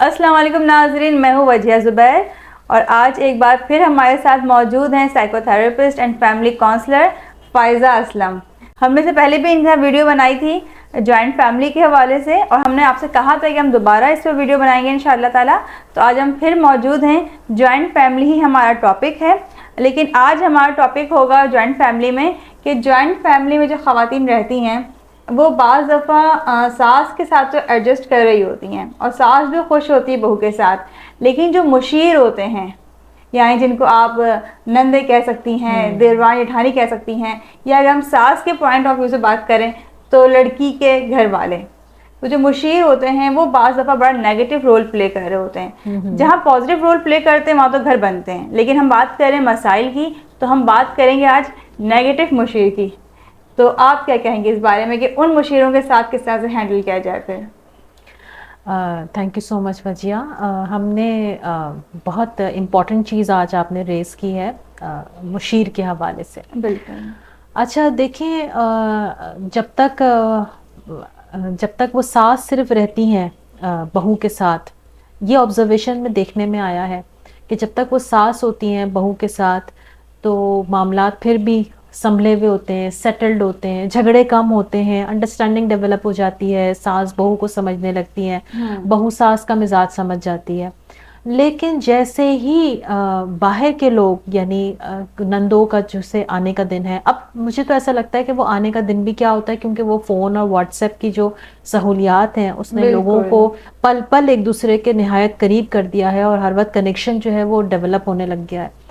अस्सलाम वालेकुम नाज़रीन, मैं हूँ वजिया ज़ुबैर और आज एक बार फिर हमारे साथ मौजूद हैं psychotherapist and family counsellor Faiza Aslam. हमने से पहले भी इनका वीडियो बनाई थी जॉइंट फैमिली के हवाले से और हमने आपसे कहा था कि हम दोबारा इस पर वीडियो बनाएंगे इंशाअल्लाह ताला। तो आज हम फिर मौजूद हैं, जॉइंट फैमिली ही हमारा टॉपिक है, लेकिन आज हमारा टॉपिक होगा जॉइंट फैमिली में कि जॉइंट फैमिली में जो ख़वातीन रहती हैं वो बाज़ दफ़ा सास के साथ तो एडजस्ट कर रही होती हैं और सास भी खुश होती है बहू के साथ, लेकिन जो मुशीर होते हैं यानी जिनको आप नंदे कह सकती हैं, देरवान जेठानी कह सकती हैं, या अगर हम सास के पॉइंट ऑफ व्यू से बात करें तो लड़की के घर वाले, तो जो मुशीर होते हैं वो बाज़ दफ़ा बड़ा नेगेटिव रोल प्ले कर रहे होते हैं। जहाँ पॉजिटिव रोल प्ले करते हैं वहाँ तो घर बनते हैं, लेकिन हम बात करें मसाइल की तो हम बात करेंगे आज नेगेटिव मुशीर की। तो आप क्या कहेंगे इस बारे में कि उन मुशीरों के साथ किस तरह से हैंडल किया जाए फिर? थैंक यू सो मच वजिया। हमने बहुत इम्पॉर्टेंट चीज़ आज आपने रेस की है मुशीर के हवाले से। बिल्कुल। अच्छा देखें, जब तक वो सास सिर्फ रहती हैं बहू के साथ, ये ऑब्जर्वेशन में देखने में आया है कि जब तक वो सास होती हैं बहू के साथ तो मामलात फिर भी संभले हुए होते हैं, सेटल्ड होते हैं, झगड़े कम होते हैं, अंडरस्टैंडिंग डेवलप हो जाती है, सास बहू को समझने लगती है, बहू सास का मिजाज समझ जाती है। लेकिन जैसे ही बाहर के लोग यानी नंदों का जैसे आने का दिन है, अब मुझे तो ऐसा लगता है कि वो आने का दिन भी क्या होता है, क्योंकि वो फ़ोन और व्हाट्सएप की जो सहूलियात हैं उसने लोगों को पल पल एक दूसरे के निहायत करीब कर दिया है और हर वक्त कनेक्शन जो है वो डेवलप होने लग गया है।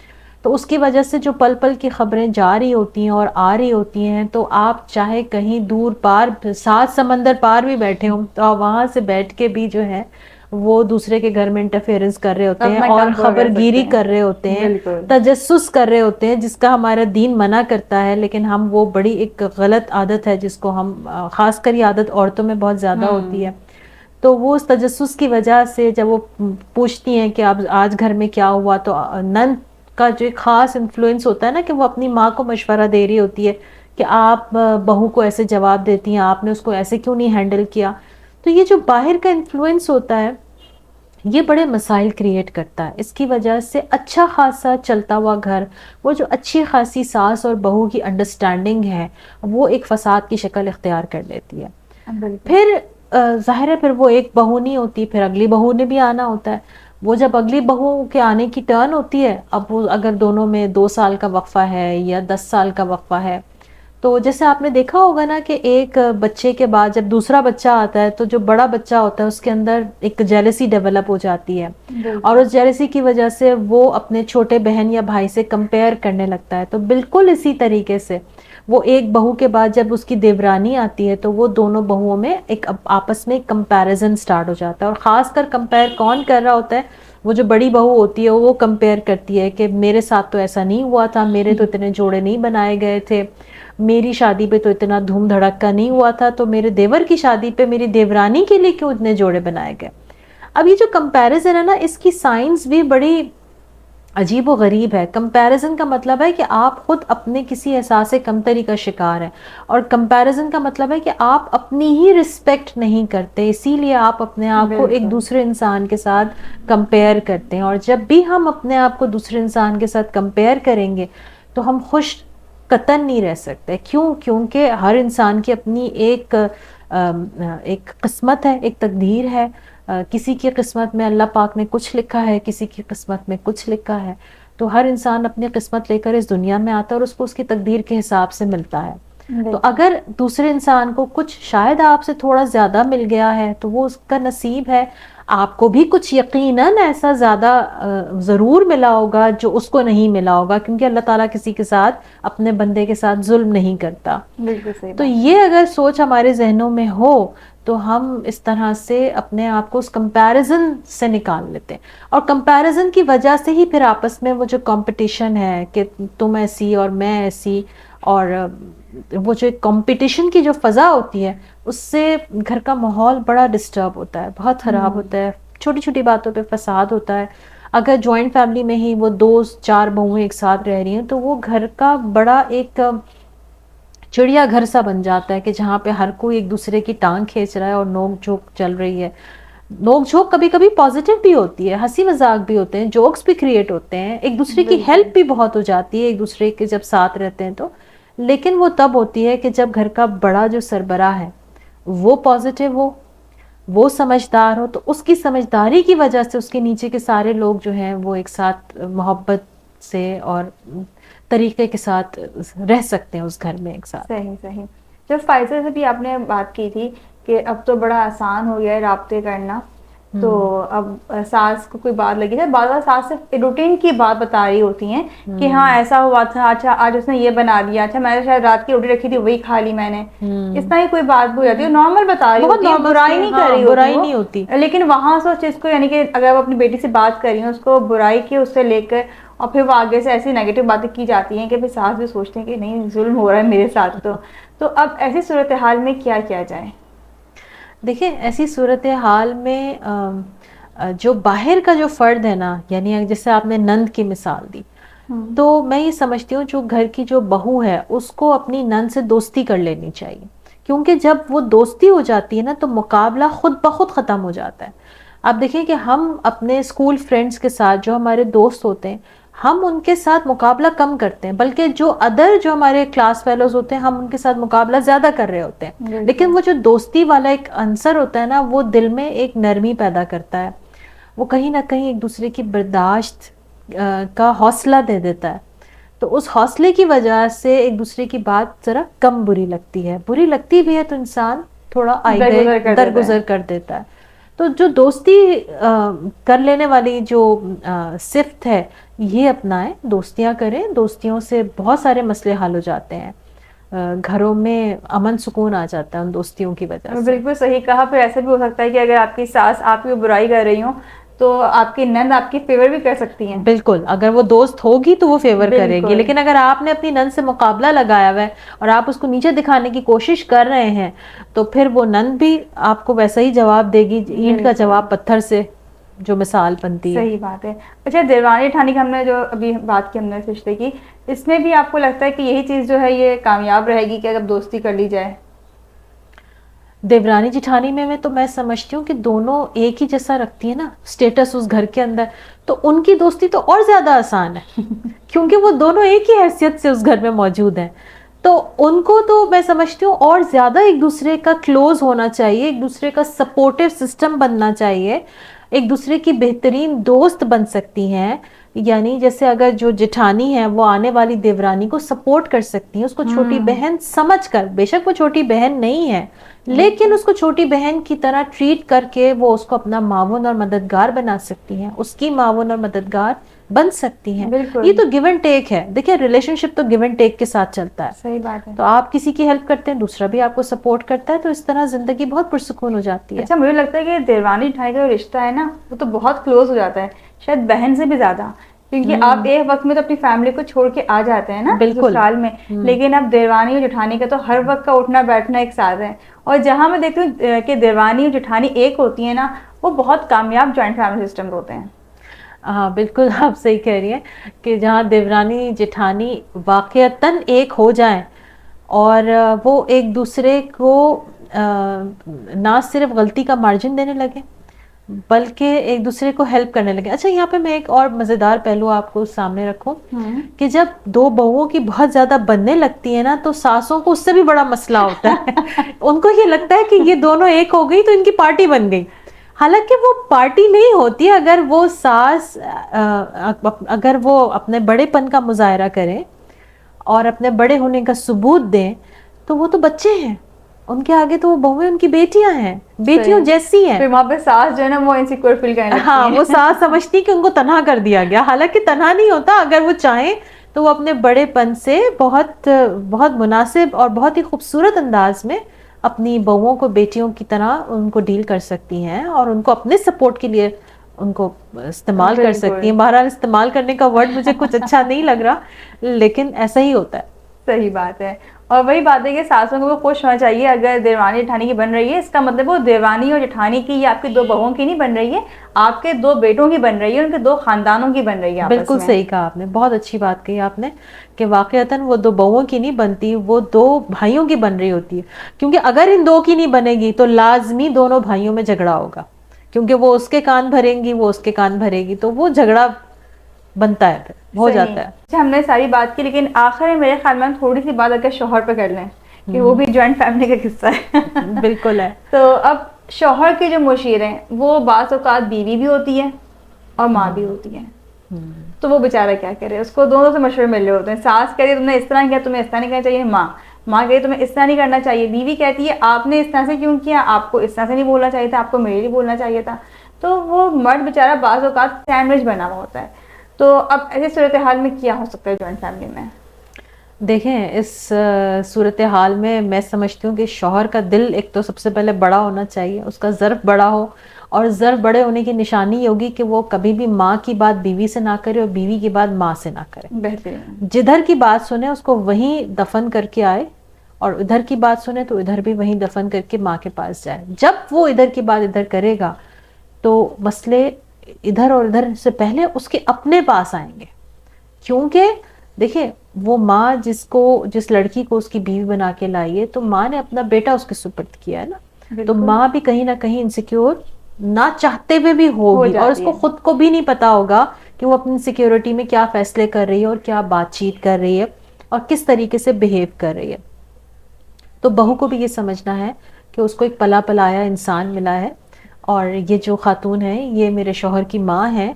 तो उसकी वजह से जो पल पल की खबरें जा रही होती हैं और आ रही होती हैं, तो आप चाहे कहीं दूर पार 7 समंदर पार भी बैठे हों तो आप वहाँ से बैठ के भी जो है वो दूसरे के घर में इंटरफेरेंस कर रहे होते हैं और खबरगिरी कर रहे होते हैं, तजस्सुस कर रहे होते हैं, जिसका हमारा दीन मना करता है। लेकिन हम वो बड़ी एक गलत आदत है जिसको हम खासकर ये आदत औरतों में बहुत ज़्यादा होती है। तो वो उस तजस्सुस की वजह से जब वो पूछती हैं कि आप आज घर में क्या हुआ, तो नंद का जो एक ख़ास इन्फ्लुएंस होता है ना कि वो अपनी माँ को मशवरा दे रही होती है कि आप बहू को ऐसे जवाब देती हैं, आपने उसको ऐसे क्यों नहीं हैंडल किया। तो ये जो बाहर का इन्फ्लुएंस होता है ये बड़े मसाइल क्रिएट करता है। इसकी वजह से अच्छा खासा चलता हुआ घर, वो जो अच्छी खासी सास और बहू की अंडरस्टैंडिंग है वो एक फसाद की शक्ल इख्तियार कर लेती है। फिर ज़ाहिर है फिर वो एक बहू नहीं होती, फिर अगली बहू ने भी आना होता है। वो जब अगली बहू के आने की टर्न होती है, अब वो अगर दोनों में 2 साल का वक्फा है या 10 साल का वक्फा है, तो जैसे आपने देखा होगा ना कि एक बच्चे के बाद जब दूसरा बच्चा आता है तो जो बड़ा बच्चा होता है उसके अंदर एक जेलसी डेवलप हो जाती है और उस जेलसी की वजह से वो अपने छोटे बहन या भाई से कंपेयर करने लगता है। तो बिल्कुल इसी तरीके से वो एक बहू के बाद जब उसकी देवरानी आती है तो वो दोनों बहुओं में एक आपस में कंपैरिजन स्टार्ट हो जाता है। और ख़ासकर कंपेयर कौन कर रहा होता है, वो जो बड़ी बहू होती है वो कंपेयर करती है कि मेरे साथ तो ऐसा नहीं हुआ था, मेरे तो इतने जोड़े नहीं बनाए गए थे, मेरी शादी पे तो इतना धूम धड़क्का नहीं हुआ था, तो मेरे देवर की शादी पे मेरी देवरानी के लिए क्यों इतने जोड़े बनाए गए। अब ये जो कंपैरिजन है ना, इसकी साइंस भी बड़ी अजीब व गरीब है। कंपैरिजन का मतलब है कि आप खुद अपने किसी एहसास कमतरी का शिकार हैं, और कंपैरिजन का मतलब है कि आप अपनी ही रिस्पेक्ट नहीं करते, इसीलिए आप अपने आप को एक दूसरे इंसान के साथ कंपेयर करते हैं। और जब भी हम अपने आप को दूसरे इंसान के साथ कंपेयर करेंगे तो हम खुश कतन नहीं रह सकते। क्यों? क्योंकि हर इंसान की अपनी एक किस्मत है, एक तकदीर है। किसी की किस्मत में अल्लाह पाक ने कुछ लिखा है, किसी की किस्मत में कुछ लिखा है। तो हर इंसान अपनी किस्मत लेकर इस दुनिया में आता है और उसको उसकी तकदीर के हिसाब से मिलता है। तो अगर दूसरे इंसान को कुछ शायद आपसे थोड़ा ज़्यादा मिल गया है तो वो उसका नसीब है, आपको भी कुछ यकीनन ऐसा ज़्यादा ज़रूर मिला होगा जो उसको नहीं मिला होगा, क्योंकि अल्लाह ताला किसी के साथ, अपने बंदे के साथ जुल्म नहीं करता। बिल्कुल सही। तो ये अगर सोच हमारे जहनों में हो तो हम इस तरह से अपने आप को उस कंपैरिजन से निकाल लेते हैं, और कंपैरिजन की वजह से ही फिर आपस में वो जो कंपटीशन है कि तुम ऐसी और मैं ऐसी, और वो जो एक कंपटीशन की जो फ़ज़ा होती है उससे घर का माहौल बड़ा डिस्टर्ब होता है, बहुत ख़राब होता है, छोटी छोटी बातों पे फसाद होता है। अगर जॉइंट फैमिली में ही वो 2-4 बहुएं एक साथ रह रही हैं तो वो घर का बड़ा एक चिड़िया घर सा बन जाता है कि जहाँ पे हर कोई एक दूसरे की टांग खींच रहा है और नोक झोंक चल रही है। नोक झोंक कभी कभी पॉजिटिव भी होती है, हंसी मजाक भी होते हैं, जोक्स भी क्रिएट होते हैं, एक दूसरे की हेल्प भी बहुत हो जाती है एक दूसरे के जब साथ रहते हैं तो। लेकिन वो तब होती है कि जब घर का बड़ा जो सरबराह है वो पॉजिटिव हो, वो समझदार हो, तो उसकी समझदारी की वजह से उसके नीचे के सारे लोग जो हैं वो एक साथ मोहब्बत से और तरीके के साथ रह सकते हैं उस घर में एक साथ। सही सही। जब फाइजा से भी आपने बात की थी कि अब तो बड़ा आसान हो गया है राब्ते करना, तो अब सास को कोई बात लगी है, बार बार सास से रूटीन की बात बता रही होती हैं कि हाँ ऐसा हुआ था, अच्छा आज उसने ये बना दिया, अच्छा मैंने शायद रात की रोटी रखी थी वही खा ली मैंने, इस तरह की कोई बात भी हो जाती है, नॉर्मल बता रही होती है, बुराई नहीं कर रही होती, बुराई नहीं होती। लेकिन वहां से उस चीज को, यानी कि अगर वो अपनी बेटी से बात कर रही है उसको बुराई की उससे लेकर, और फिर वो आगे से ऐसी नेगेटिव बातें की जाती हैं कि फिर सास भी सोचते हैं कि नहीं जुल्म हो रहा है मेरे साथ। तो अब ऐसी सूरत हाल में क्या किया जाए? देखिए ऐसी सूरत हाल में जो बाहर का जो फर्द है ना, यानी जैसे आपने नंद की मिसाल दी, तो मैं ये समझती हूँ जो घर की जो बहू है उसको अपनी नंद से दोस्ती कर लेनी चाहिए, क्योंकि जब वो दोस्ती हो जाती है ना तो मुकाबला खुद ब खुद ख़त्म हो जाता है। आप देखिए कि हम अपने स्कूल फ्रेंड्स के साथ जो हमारे दोस्त होते हैं हम उनके साथ मुकाबला कम करते हैं, बल्कि जो हमारे क्लास फेलोज होते हैं हम उनके साथ मुकाबला ज़्यादा कर रहे होते हैं। लेकिन वो जो दोस्ती वाला एक अंसर होता है ना, वो दिल में एक नरमी पैदा करता है, वो कहीं ना कहीं एक दूसरे की बर्दाश्त का हौसला दे देता है। तो उस हौसले की वजह से एक दूसरे की बात ज़रा कम बुरी लगती है, बुरी लगती भी है तो इंसान थोड़ा दरगुजर कर देता है। तो जो दोस्ती कर लेने वाली जो सिफ्त है ये अपनाएं, दोस्तियां करें, दोस्तियों से बहुत सारे मसले हल हो जाते हैं, घरों में अमन सुकून आ जाता है उन दोस्तियों की वजह से। बिल्कुल सही कहा। फिर ऐसा भी हो सकता है कि अगर आपकी सास आपकी बुराई कर रही हो तो आपकी नंद आपकी फेवर भी कर सकती हैं। बिल्कुल, अगर वो दोस्त होगी तो वो फेवर करेगी, लेकिन अगर आपने अपनी नंद से मुकाबला लगाया हुआ है और आप उसको नीचे दिखाने की कोशिश कर रहे हैं तो फिर वो नंद भी आपको वैसा ही जवाब देगी, ईंट का जवाब पत्थर से, जो मिसाल बनती है। सही बात है। अच्छा, देवरानी जेठानी की हमने जो अभी बात की हमने रिश्ते की, इसमें भी आपको लगता है कि यही चीज़ जो है ये कामयाब रहेगी कि अगर दोस्ती कर ली जाए? देवरानी जेठानी में तो मैं समझती हूँ कि दोनों एक ही जैसा रखती है ना स्टेटस उस घर के अंदर, तो उनकी दोस्ती तो और ज़्यादा आसान है क्योंकि वो दोनों एक ही हैसियत से उस घर में मौजूद हैं। तो उनको तो मैं समझती हूँ और ज़्यादा एक दूसरे का क्लोज होना चाहिए, एक दूसरे का सपोर्टिव सिस्टम बनना चाहिए, एक दूसरे की बेहतरीन दोस्त बन सकती हैं। यानी जैसे अगर जो जेठानी है वो आने वाली देवरानी को सपोर्ट कर सकती है, उसको छोटी बहन समझकर, बेशक वो छोटी बहन नहीं है लेकिन उसको छोटी बहन की तरह ट्रीट करके वो उसको अपना मावन और मददगार बना सकती हैं, उसकी मावन और मददगार बन सकती हैं। ये तो गिव एंड टेक है। देखिए रिलेशनशिप तो गिव एंड टेक के साथ चलता है। सही बात है। तो आप किसी की हेल्प करते हैं, दूसरा भी आपको सपोर्ट करता है, तो इस तरह जिंदगी बहुत पुरसुकून हो जाती है। अच्छा, मुझे लगता है कि देवरानी जेठानी का जो रिश्ता है ना वो तो बहुत क्लोज हो जाता है, शायद बहन से भी ज्यादा, क्योंकि आप एक वक्त में तो अपनी फैमिली को छोड़ के आ जाते हैं ना ससुराल में, लेकिन अब देवरानी और जेठानी का तो हर वक्त का उठना बैठना एक साथ है। और जहाँ मैं देखती हूँ कि देवरानी और जेठानी एक होती है ना, वो बहुत कामयाब जॉइंट फैमिली सिस्टम होते हैं। हाँ बिल्कुल, आप सही कह रही हैं कि जहाँ देवरानी जेठानी वाकईतन एक हो जाएं और वो एक दूसरे को ना सिर्फ गलती का मार्जिन देने लगे बल्कि एक दूसरे को हेल्प करने लगे। अच्छा, यहाँ पे मैं एक और मज़ेदार पहलू आपको सामने रखूं कि जब दो बहुओं की बहुत ज़्यादा बनने लगती है ना तो सासों को उससे भी बड़ा मसला होता है उनको ये लगता है कि ये दोनों एक हो गई तो इनकी पार्टी बन गई, हालांकि वो पार्टी नहीं होती। अगर वो सास अगर वो अपने बड़ेपन का मुजाहरा करें और अपने बड़े होने का सबूत दें तो वो तो बच्चे हैं, उनके आगे तो वो बहुएं उनकी बेटियां हैं, बेटियों जैसी हैं। फिर वहाँ पे सास जो है ना वो इनसिक्योर फील करने लगती है। हाँ, वो सास समझती कि उनको तन्हा कर दिया गया, हालांकि तन्हा नहीं होता। अगर वो चाहें तो वो अपने बड़ेपन से बहुत बहुत मुनासिब और बहुत ही खूबसूरत अंदाज में अपनी बहुओं को बेटियों की तरह उनको डील कर सकती हैं और उनको अपने सपोर्ट के लिए उनको इस्तेमाल कर सकती हैं। बहरहाल इस्तेमाल करने का वर्ड मुझे कुछ अच्छा नहीं लग रहा, लेकिन ऐसा ही होता है। सही बात है। और वही बात है कि सासों को खुश होना चाहिए अगर देवरानी जेठानी की बन रही है, इसका मतलब वो देवरानी और जेठानी की या आपकी दो बहुओं की नहीं बन रही है, आपके दो बेटों की बन रही है, उनके दो खानदानों की बन रही है। बिल्कुल सही कहा आपने, बहुत अच्छी बात कही आपने कि वाकईतन वो दो बहुओं की नहीं बनती, वो दो भाइयों की बन रही होती है। क्योंकि अगर इन दो की नहीं बनेगी तो लाजमी दोनों भाइयों में झगड़ा होगा, کیونکہ وہ اس کے کان بھریں گی، وہ اس کے کان بھرے گی، تو وہ جھگڑا بنتا ہے، پھر ہو جاتا ہے. اچھا ہم نے ساری بات کی، لیکن آخر میں میرے خیال میں تھوڑی سی بات اگر شوہر پہ کر لیں کہ وہ بھی جوائنٹ فیملی کا قصہ ہے. بالکل ہے. تو اب شوہر کے جو مشیر ہیں وہ بعض اوقات بیوی بھی ہوتی ہے اور ماں بھی ہوتی ہے. تو وہ بیچارہ کیا کرے، اس کو دونوں سے مشورے مل رہے ہوتے ہیں. ساس کہتی ہے تم نے اس طرح کیا، تمہیں اس طرح نہیں کرنا چاہیے. ماں کہتی ہے تمہیں اس طرح نہیں کرنا چاہیے. بیوی کہتی ہے آپ نے اس طرح سے کیوں کیا، آپ کو اس طرح سے نہیں بولنا چاہیے تھا، آپ کو میرے لیے بولنا چاہیے تھا. تو وہ مرد بیچارہ بعض اوقات سینڈوچ بنا ہوا ہوتا ہے. تو اب ایسی صورتحال میں کیا ہو سکتا ہے جوائنٹ فیملی میں؟ دیکھیں اس صورتحال میں سمجھتی ہوں کہ شوہر کا دل ایک تو سب سے پہلے بڑا ہونا چاہیے، اس کا ظرف بڑا ہو، اور ظرف بڑے ہونے کی نشانی یہ ہوگی کہ وہ کبھی بھی ماں کی بات بیوی سے نہ کرے اور بیوی کی بات ماں سے نہ کرے. بہترین. جدھر کی بات سنے اس کو وہیں دفن کر کے آئے، اور ادھر کی بات سنے تو ادھر بھی وہیں دفن کر کے ماں کے پاس جائے. جب وہ ادھر کی بات ادھر کرے گا تو مسئلے ادھر اور ادھر سے پہلے اس کے اپنے پاس آئیں گے. کیونکہ دیکھیں وہ ماں جس لڑکی کو اس کی بیوی بنا کے لائی ہے، تو ماں نے اپنا بیٹا اس کے سپرد کیا ہے نا. تو ماں بھی کہیں نہ کہیں انسیکیور نہ چاہتے ہوئے بھی ہوگی، اور اس کو خود کو بھی نہیں پتا ہوگا کہ وہ اپنی سیکیورٹی میں کیا فیصلے کر رہی ہے اور کیا بات چیت کر رہی ہے اور کس طریقے سے بہیو کر رہی ہے. تو بہو کو بھی یہ سمجھنا ہے کہ اس کو ایک پلا پلایا انسان ملا ہے، اور یہ جو خاتون ہے یہ میرے شوہر کی ماں ہے،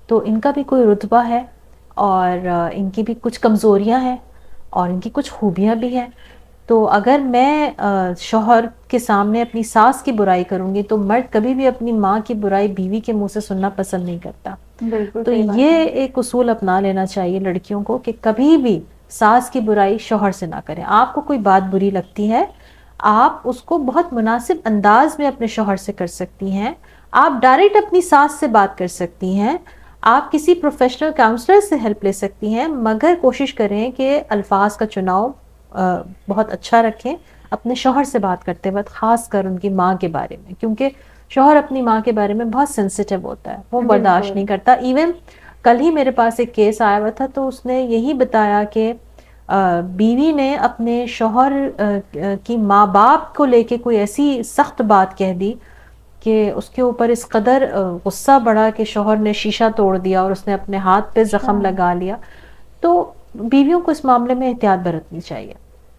تو ان کا بھی کوئی رتبہ ہے، اور ان کی بھی کچھ کمزوریاں ہیں اور ان کی کچھ خوبیاں بھی ہیں. تو اگر میں شوہر کے سامنے اپنی ساس کی برائی کروں گی تو مرد کبھی بھی اپنی ماں کی برائی بیوی کے منہ سے سننا پسند نہیں کرتا. تو یہ ایک اصول اپنا لینا چاہیے لڑکیوں کو کہ کبھی بھی ساس کی برائی شوہر سے نہ کریں. آپ کو کوئی بات بری لگتی ہے، آپ اس کو بہت مناسب انداز میں اپنے شوہر سے کر سکتی ہیں. آپ ڈائریکٹ اپنی ساس سے بات کر سکتی ہیں، آپ کسی پروفیشنل کاؤنسلر سے ہیلپ لے سکتی ہیں، مگر کوشش کریں کہ الفاظ کا چناؤ بہت اچھا رکھیں اپنے شوہر سے بات کرتے وقت، خاص کر ان کی ماں کے بارے میں، کیونکہ شوہر اپنی ماں کے بارے میں بہت سینسیٹیو ہوتا ہے، وہ برداشت نہیں کرتا. ایون کل ہی میرے پاس ایک کیس آیا ہوا تھا، تو اس نے یہی بتایا کہ بیوی نے اپنے شوہر کی ماں باپ کو لے کے کوئی ایسی سخت بات کہہ دی کہ اس کے اوپر اس قدر غصہ بڑھا کہ شوہر نے شیشہ توڑ دیا اور اس نے اپنے ہاتھ پہ زخم لگا لیا. تو بیویوں کو اس معاملے میں احتیاط برتنی چاہیے.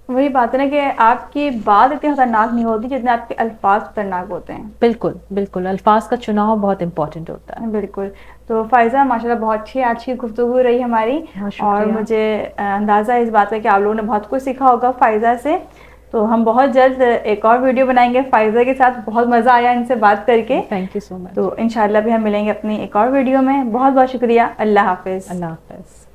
وہی بات ہے نا کہ آپ کی بات اتنی خطرناک نہیں ہوتی جتنے آپ کے الفاظ خطرناک ہوتے ہیں. بالکل بالکل، الفاظ کا چناؤ بہت امپورٹنٹ ہوتا ہے. بالکل. تو فائزہ ماشاءاللہ بہت اچھی آج کی گفتگو رہی ہماری، اور مجھے اندازہ اس بات ہے کہ آپ لوگوں نے بہت کچھ سیکھا ہوگا فائزہ سے. تو ہم بہت جلد ایک اور ویڈیو بنائیں گے فائزہ کے ساتھ. بہت مزہ آیا ان سے بات کر کے. تھینک یو سو مچ. تو انشاءاللہ بھی ہم ملیں گے اپنی ایک اور ویڈیو میں. بہت بہت شکریہ. اللہ حافظ. اللہ حافظ.